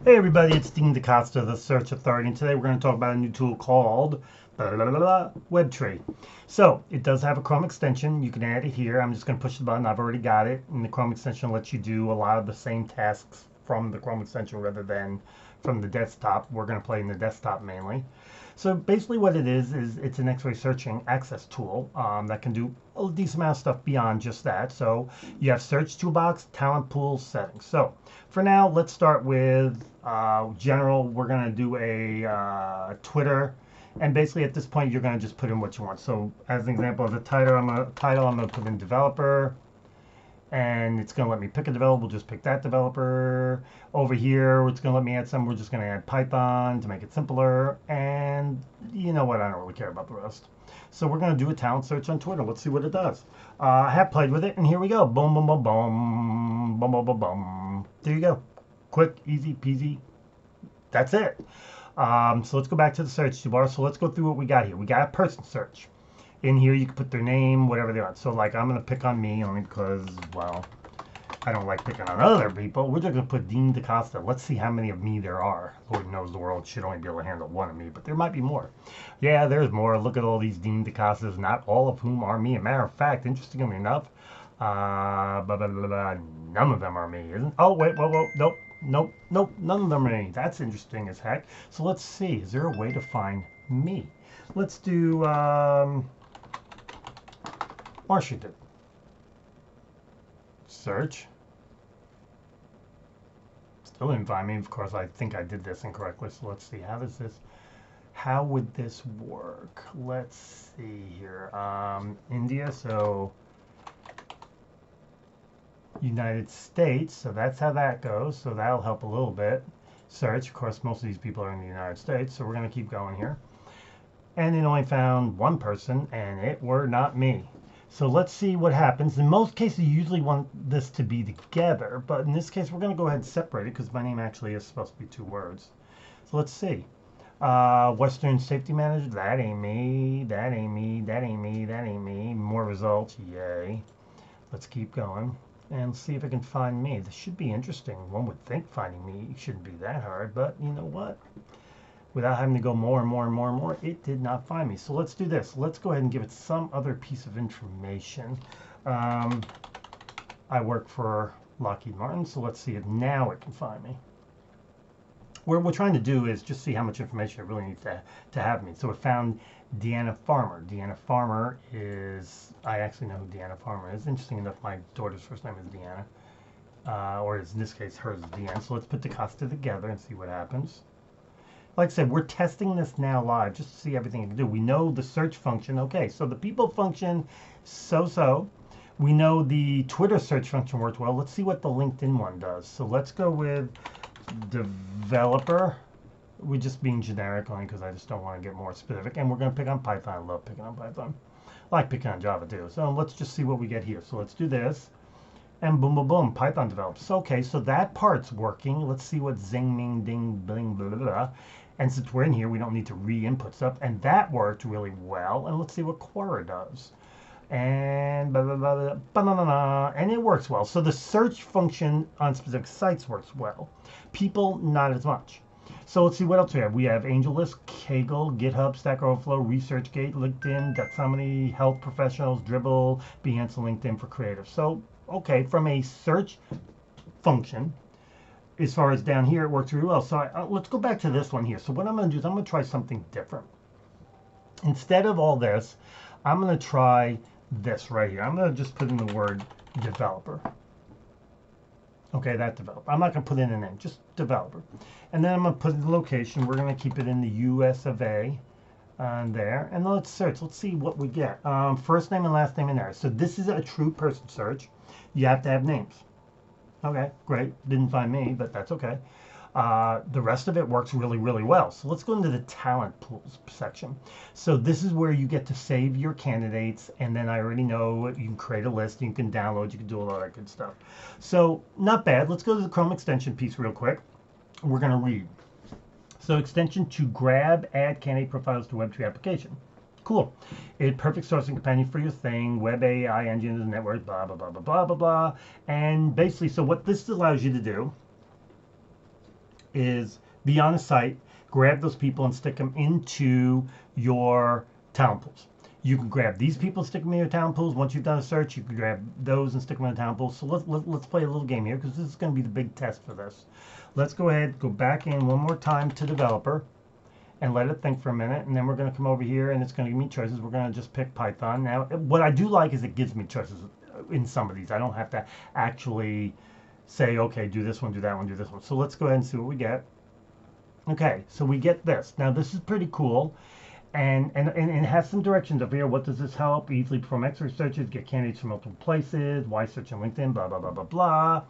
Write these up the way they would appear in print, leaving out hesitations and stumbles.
Hey everybody, it's Dean DaCosta, the Search Authority, and today we're going to talk about a new tool called Webbtree. So it does have a Chrome extension. You can add it here. I'm just going to push the button. I've already got it, and the Chrome extension lets you do a lot of the same tasks from the Chrome extension rather than from the desktop. We're going to play in the desktop mainly. So basically what it is it's an X-ray searching access tool that can do a decent amount of stuff beyond just that. So you have search toolbox, talent pool, settings. So for now, let's start with general. We're going to do a Twitter. And basically at this point, you're going to just put in what you want. So as an example, as a title, I'm going to put in developer. And it's going to let me pick a developer. We'll just pick that developer. Over here, it's going to let me add some. We're just going to add Python to make it simpler. And you know what? I don't really care about the rest. So we're going to do a talent search on Twitter. Let's see what it does. I have played with it, and here we go. Boom, boom, boom, boom, boom, boom, boom, boom. There you go. Quick, easy peasy. That's it. So let's go back to the search toolbar. So let's go through what we got here. We got a person search. In here, you can put their name, whatever they want. So, like, I'm going to pick on me only because, well, I don't like picking on other people. We're just going to put Dean DaCosta. Let's see how many of me there are. Lord knows the world should only be able to handle one of me, but there might be more. Yeah, there's more. Look at all these Dean DaCostas, not all of whom are me. As a matter of fact, interestingly enough, none of them are me. Isn't? Oh, wait, whoa, nope. Nope, none of them are me. That's interesting as heck. So let's see. Is there a way to find me? Let's do... Washington. Search. Still didn't find me. Of course, I think I did this incorrectly. So let's see. How would this work? Let's see here. India. So United States. So that's how that goes. So that'll help a little bit. Search. Of course, most of these people are in the United States. So we're going to keep going here. And it only found one person, and it were not me. So let's see what happens. In most cases, you usually want this to be together, but in this case, we're going to go ahead and separate it because my name actually is supposed to be two words. So let's see. Western Safety Manager, that ain't me, that ain't me, that ain't me, that ain't me. More results, yay. Let's keep going and see if I can find me. This should be interesting. One would think finding me shouldn't be that hard, but you know what? Without having to go more and more and more and more, it did not find me. So let's do this. Let's go ahead and give it some other piece of information. I work for Lockheed Martin, so let's see if now it can find me. What we're trying to do is just see how much information it really needs to have me. So it found Deanna Farmer. Deanna Farmer is, I actually know who Deanna Farmer is. Interesting enough, my daughter's first name is Deanna. Or in this case, hers is Deanna. So let's put DaCosta together and see what happens. Like I said, we're testing this now live just to see everything it can do. We know the search function. Okay, so the people function, so-so. We know the Twitter search function worked well. Let's see what the LinkedIn one does. So let's go with developer. We're just being generic only because I just don't want to get more specific. And we're going to pick on Python. I love picking on Python. I like picking on Java too. So let's just see what we get here. So let's do this. And boom, boom, boom, Python develops. Okay, so that part's working. Let's see what zing, ming, ding, bling, blah, blah, blah. And since we're in here, we don't need to re-input stuff. And that worked really well. And let's see what Quora does. And blah, blah, blah, blah, blah, blah, blah, and it works well. So the search function on specific sites works well. People, not as much. So let's see what else we have. We have AngelList, Kaggle, GitHub, Stack Overflow, ResearchGate, LinkedIn, Doximity, Health Professionals, Dribbble, Behance, and LinkedIn for Creative. So, okay, from a search function, as far as down here, it works really well. So let's go back to this one here. So what I'm going to do is I'm going to try something different. Instead of all this, I'm going to try this right here. I'm going to just put in the word developer. Okay, that developer. I'm not going to put in a name, just developer. And then I'm going to put in the location. We're going to keep it in the US of A on there. And let's search. Let's see what we get. First name and last name in there. So this is a true person search. You have to have names. Okay, great. Didn't find me, but that's okay. The rest of it works really, really well. So let's go into the talent pools section. So this is where you get to save your candidates, and then I already know you can create a list, you can download, you can do all that good stuff. So not bad. Let's go to the Chrome extension piece real quick. We're going to read. So extension to grab, add candidate profiles to Webbtree application. Cool. It perfect sourcing companion for your thing, web AI engine and network, blah, blah, blah, blah, blah, blah, blah. And basically, so what this allows you to do is be on a site, grab those people and stick them into your talent pools. You can grab these people, stick them in your talent pools. Once you've done a search, you can grab those and stick them in the talent pools. So let's play a little game here, because this is going to be the big test for this. Let's go ahead, go back in one more time to developer and let it think for a minute. And then we're going to come over here and it's going to give me choices. We're going to just pick Python. Now, what I do like is it gives me choices in some of these. I don't have to actually say, okay, do this one, do that one, do this one. So let's go ahead and see what we get. Okay, so we get this. Now, this is pretty cool. And it has some directions up here. What does this help? Easily perform X-ray searches, get candidates from multiple places, why search on LinkedIn, blah, blah, blah, blah, blah.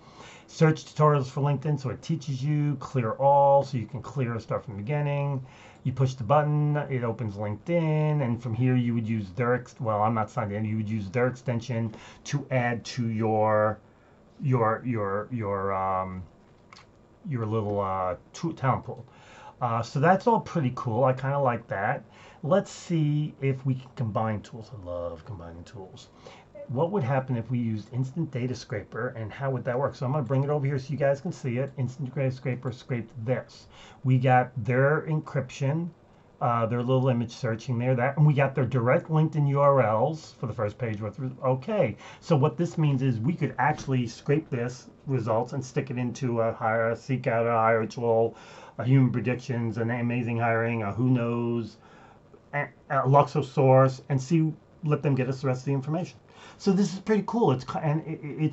Search tutorials for LinkedIn, so it teaches you. Clear all, so you can clear, start from the beginning. You push the button, it opens LinkedIn, and from here you would use their, well, I'm not signed in, you would use their extension to add to your little talent pool. So that's all pretty cool. I kind of like that. Let's see if we can combine tools. I love combining tools. What would happen if we used Instant Data Scraper, and how would that work? So I'm going to bring it over here so you guys can see it. Instant Data Scraper scraped this. We got their encryption, their little image searching there, and we got their direct LinkedIn URLs for the first page. Okay, so what this means is we could actually scrape this results and stick it into a seek out a hire tool, a human predictions, an amazing hiring, a who knows, a Luxosaurce, and let them get us the rest of the information. So this is pretty cool. It's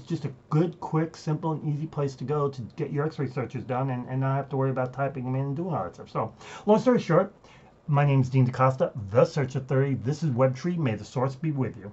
just a good, quick, simple, and easy place to go to get your X-ray searches done and not have to worry about typing them in and doing all that stuff. So, long story short, my name is Dean DaCosta, the Search Authority. This is Webbtree. May the source be with you.